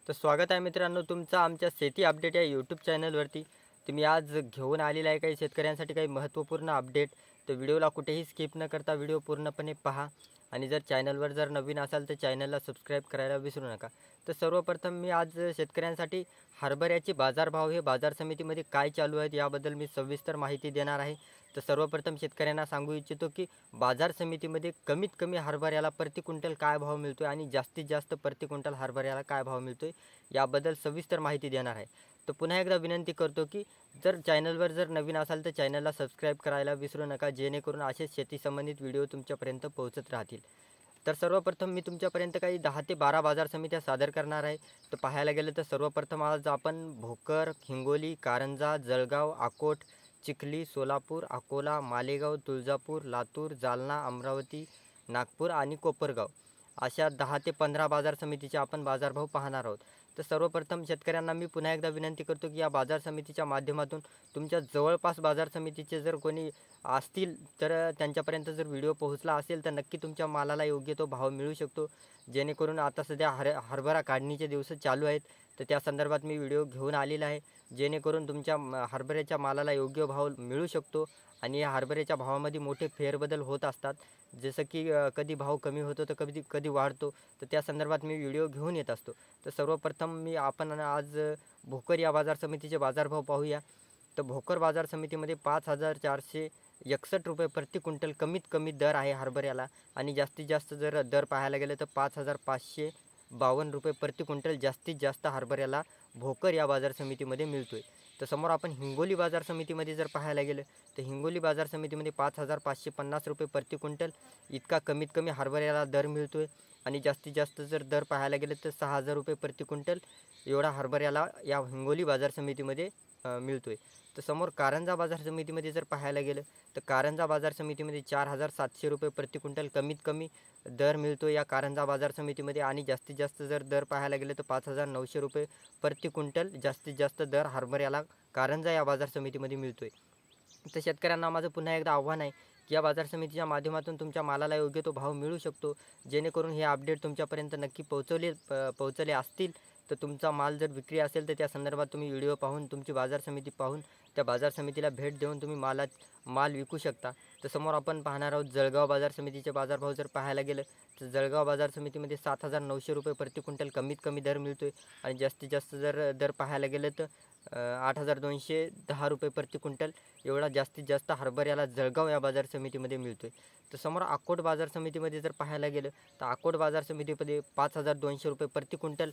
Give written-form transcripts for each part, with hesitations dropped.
तर स्वागत आहे मित्रांनो तुमचं आमच्या शेती अपडेट या यूट्यूब चॅनलवरती. तुम्ही आज घेऊन आलेला आहे काही शेतकऱ्यांसाठी काही महत्त्वपूर्ण अपडेट. तर व्हिडिओला कुठेही स्किप न करता व्हिडिओ पूर्णपणे पहा. आणि जर चॅनलवर जर नवीन असाल तर चॅनलला सबस्क्राईब करायला विसरू नका. तर सर्वप्रथम मी आज शेतकऱ्यांसाठी हरभऱ्याचे बाजारभाव हे बाजार समितीमध्ये काय चालू आहेत याबद्दल मी सविस्तर माहिती देणार आहे. तर सर्वप्रथम शेतकऱ्यांना सांगू इच्छितो की बाजार समितीमध्ये कमीत कमी हरभऱ्याला प्रति क्विंटल काय भाव मिळतो आहे आणि जास्तीत जास्त प्रति क्विंटल हरभऱ्याला काय भाव मिळतो आहे याबद्दल सविस्तर माहिती देणार आहे. तर पुन्हा एकदा विनंती करतो की जर चॅनलवर जर नवीन असाल तर चॅनलला सबस्क्राईब करायला विसरू नका, जेणेकरून असेच शेती संबंधित व्हिडिओ तुमच्यापर्यंत पोहोचत राहतील. तर सर्वप्रथम मी तुमच्यापर्यंत काही 10 ते 12 बाजार समित्या सादर करणार आहे. तर पाहायला गेलं तर सर्वप्रथम आज आपण भोकर, हिंगोली, कारंजा, जळगाव, अकोट, चिखली, सोलापूर, अकोला, मालेगाव, तुळजापूर, लातूर, जालना, अमरावती, नागपूर आणि कोपरगाव अशा 10 ते 15 बाजार समितीचे आपण बाजारभाव पाहणार आहोत. तर सर्वप्रथम शेतकऱ्यांना मी पुन्हा एकदा विनंती करतो की या बाजार समितीच्या माध्यमातून तुमच्या जवळपास बाजार समितीचे जर कोणी असतील तर त्यांच्यापर्यंत जर व्हिडिओ पोहोचला असेल तर नक्की तुमच्या मालाला योग्य तो भाव मिळू शकतो. जेणेकरून आता सध्या हरभरा काढणीचे दिवस चालू आहेत. तर त्या संदर्भात मी व्हिडिओ घेऊन आलेला आहे, जेणेकरून तुमच्या हरभऱ्याच्या मालाला योग्य भाव मिळू शकतो. आणि या हरभऱ्याच्या भावामध्ये मोठे फेरबदल होत असतात. जसं की कधी भाव कमी होतो तर कधी कधी वाढतो. तर त्या संदर्भात मी व्हिडिओ घेऊन येत असतो. तर सर्वप्रथम आपण आज भोकर या बाजार समितीचे बाजारभाव पाहूया. तर भोकर बाजार समितीमध्ये 5,461 रुपये प्रति क्विंटल कमीत कमी दर आहे हरभऱ्याला. आणि जास्तीत जास्त जर दर पाहायला गेलं तर 5,552 रुपये प्रति क्विंटल जास्तीत जास्त हरभऱ्याला भोकर या बाजार समितीमध्ये मिळतो आहे. तर समोर आपण हिंगोली बाजार समितीमध्ये जर पाहायला गेलं तर हिंगोली बाजार समितीमध्ये 5,550 रुपये प्रति क्विंटल इतका कमीत कमी हरभऱ्याला दर मिळतो आहे. आणि जास्तीत जास्त जर दर पाहायला गेलं तर 6,000 रुपये प्रति क्विंटल एवढा हरभऱ्याला या हिंगोली बाजार समितीमध्ये मिळतो आहे. तर समोर कारंजा बाजार समितीमध्ये जर पाहायला गेलं तर कारंजा बाजार समितीमध्ये 4,700 रुपये प्रति क्विंटल कमीत कमी दर मिळतो या कारंजा बाजार समितीमध्ये. आणि जास्तीत जास्त जर दर पाहायला गेलं तर 5,900 रुपये प्रति क्विंटल जास्तीत जास्त दर हरभऱ्याला कारंजा या बाजार समितीमध्ये मिळतो आहे. तर शेतकऱ्यांना माझं पुन्हा एकदा आव्हान आहे की या बाजार समितीच्या माध्यमातून तुमच्या मालाला योग्य तो भाव मिळू शकतो. जेणेकरून हे अपडेट तुमच्यापर्यंत नक्की पोहोचले असतील तर तुमचा माल जर विक्री असेल तर त्या संदर्भात तुम्ही व्हिडिओ पाहून तुमची बाजार समिती पाहून त्या बाजार समितीला भेट देऊन तुम्ही माल विकू शकता. तर समोर आपण पाहणार आहोत जळगाव बाजार समितीचे बाजारभाव जर पाहायला गेलं तर जळगाव बाजार समितीमध्ये 7,900 रुपये प्रति क्विंटल कमीत कमी दर मिळतो आहे. आणि जास्तीत जास्त जर दर पाहायला गेलं तर 8,210 रुपये प्रति क्विंटल एवढा जास्तीत जास्त हरभऱ्याला जळगाव या बाजार समितीमध्ये मिळतो आहे. तर समोर अकोट बाजार समितीमध्ये जर पाहायला गेलं तर अकोट बाजार समितीमध्ये 5,200 रुपये प्रति क्विंटल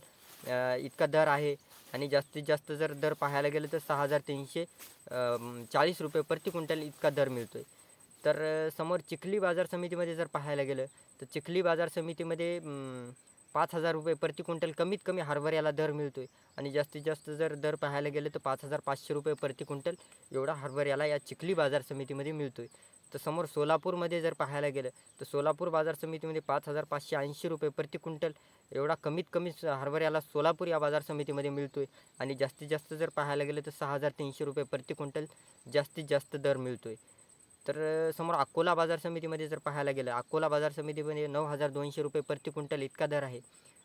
इतका दर आहे. आणि जास्तीत जास्त जर दर पाहायला गेलं तर 6,340 रुपये प्रति क्विंटल इतका दर मिळतो आहे. तर समोर चिखली बाजार समितीमध्ये जर पाहायला गेलं तर चिखली बाजार समितीमध्ये 5,000 रुपये प्रति क्विंटल कमीत कमी हरभऱ्याला दर मिळतो आहे. आणि जास्तीत जास्त जर दर पाहायला गेलं तर 5,500 रुपये प्रति क्विंटल एवढा हरभऱ्याला या चिखली बाजार समितीमध्ये मिळतो आहे. तर समोर सोलापूरमध्ये जर पाहायला गेलं तर सोलापूर बाजार समितीमध्ये 5,580 रुपये प्रति क्विंटल एवढा कमीत कमी हरभऱ्याला सोलापूर या बाजार समितीमध्ये मिळतो आहे. आणि जास्तीत जास्त जर पाहायला गेलं तर 6,300 रुपये प्रति क्विंटल जास्तीत जास्त दर मिळतो आहे. तर समोर अकोला बाजार समितीमध्ये जर पाहायला गेलं अकोला बाजार समितीमध्ये 9,200 रुपये प्रति क्विंटल इतका दर आहे.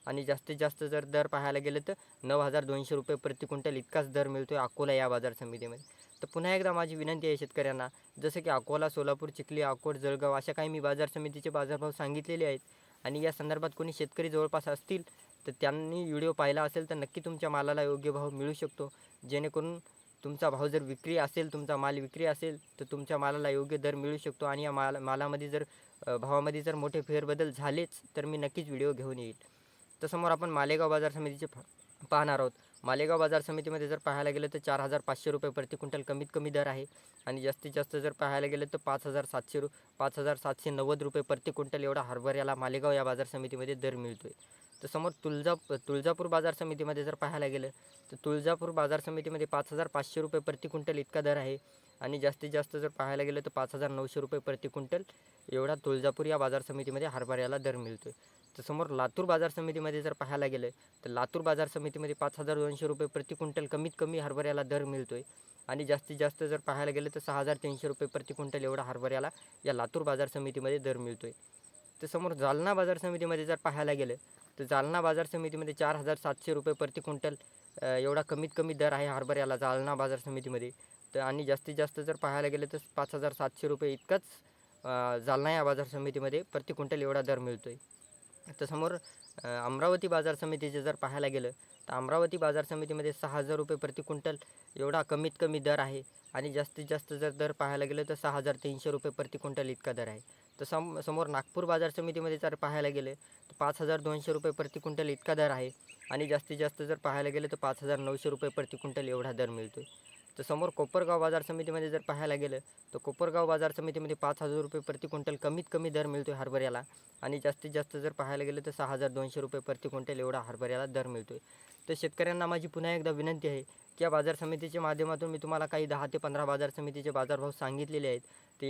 आणि जास्तीत जास्त जर दर पाहायला गेलं तर 9,200 रुपये प्रति क्विंटल इतकाच दर मिळतो आहे अकोला या बाजार समितीमध्ये. तर पुन्हा एकदा माझी विनंती आहे शेतकऱ्यांना, जसं की अकोला, सोलापूर, चिखली, अकोट, जळगाव अशा काही मी बाजार समितीचे बाजारभाव सांगितलेले आहेत. आणि या संदर्भात कोणी शेतकरी जवळपास असतील तर त्यांनी व्हिडिओ पाहिला असेल तर नक्की तुमच्या मालाला योग्य भाव मिळू शकतो. जेणेकरून तुमचा भाव जर विक्री असेल, तुमचा माल विक्री असेल तर तुमच्या मालाला योग्य दर मिळू शकतो. आणि या मालामध्ये जर भावामध्ये जर मोठे फेरबदल झालेच तर मी नक्कीच व्हिडिओ घेऊन येईल. तर समोर आपण मालेगाव बाजार समितीचे पाहणार आहोत. मालेगाव बाजार समितीमध्ये जर पाहायला गेलं तर 4,500 रुपये प्रति क्विंटल कमीत कमी दर आहे. आणि जास्तीत जास्त जर पाहायला गेलं तर 5,790 रुपये प्रति क्विंटल एवढा हरभऱ्याला मालेगाव या बाजार समितीमध्ये दर मिळतो आहे. तर समोर तुळजापूर बाजार समितीमध्ये जर पाहायला गेलं तर तुळजापूर बाजार समितीमध्ये 5,500 रुपये प्रति क्विंटल इतका दर आहे. आणि जास्तीत जास्त जर पाहायला गेलं तर 5,900 रुपये प्रति क्विंटल एवढा तुळजापूर या बाजार समितीमध्ये हरभऱ्याला दर मिळतो आहे. तर समोर लातूर बाजार समितीमध्ये जर पाहायला गेलं तर लातूर बाजार समितीमध्ये 5,200 रुपये प्रति क्विंटल कमीत कमी हरभऱ्याला दर मिळतो आहे. आणि जास्तीत जास्त जर पाहायला गेलं तर 6,300 रुपये प्रति क्विंटल एवढा हरभऱ्याला या लातूर बाजार समितीमध्ये दर मिळतो आहे. तर समोर जालना बाजार समितीमध्ये जर पाहायला गेलं तर जालना बाजार समितीमध्ये 4,700 रुपये प्रति क्विंटल एवढा कमीत कमी दर आहे हरभऱ्याला जालना बाजार समितीमध्ये. तर आणि जास्तीत जास्त जर पाहायला गेलं तर 5,700 रुपये इतकाच जालना या बाजार समितीमध्ये प्रति क्विंटल एवढा दर मिळतो आहे. तर समोर अमरावती बाजार समितीचे जर पाहायला गेलं तर अमरावती बाजार समितीमध्ये 6,000 रुपये प्रति क्विंटल एवढा कमीत कमी दर आहे आणि जास्तीत जास्त जर दर पाहायला गेलं तर 6,300 रुपये प्रति क्विंटल इतका दर आहे. तर समोर नागपूर बाजार समितीमध्ये जर पाहायला गेले तर 5,200 रुपये प्रति क्विंटल इतका दर आहे आणि जास्तीत जास्त जर पाहायला गेलं तर 5,900 रुपये प्रति क्विंटल एवढा दर मिळतो आहे. तर समोर कोपरगाव बाजार समितीमध्ये जर पाहायला गेलं तर कोपरगाव बाजार समितीमध्ये 5,000 रुपये प्रति क्विंटल कमीत कमी दर मिळतो आहे हरभऱ्याला आणि जास्तीत जास्त जर पाहायला गेलं तर 6,200 रुपये प्रति क्विंटल एवढा हरभऱ्याला दर मिळतो आहे. तर शेतकऱ्यांना माझी पुन्हा एकदा विनंती आहे की या बाजार समितीच्या माध्यमातून मी तुम्हाला काही 10 ते 15 बाजार समितीचे बाजारभाव सांगितलेले आहेत. तर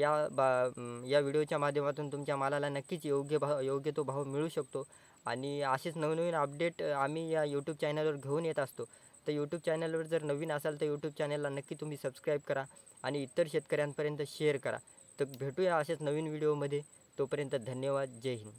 या व्हिडिओच्या माध्यमातून तुमच्या मालाला नक्कीच योग्य तो भाव मिळू शकतो आणि असेच नवनवीन अपडेट आम्ही या यूट्यूब चॅनलवर घेऊन येत असतो. तर यूट्यूब चॅनलवर जर नवीन असाल तर यूट्यूब चॅनलला नक्की तुम्ही सबस्क्राईब करा आणि इतर शेतकऱ्यांपर्यंत शेअर करा. तर भेटूया असेच नवीन व्हिडिओमध्ये. तोपर्यंत धन्यवाद. जय हिंद.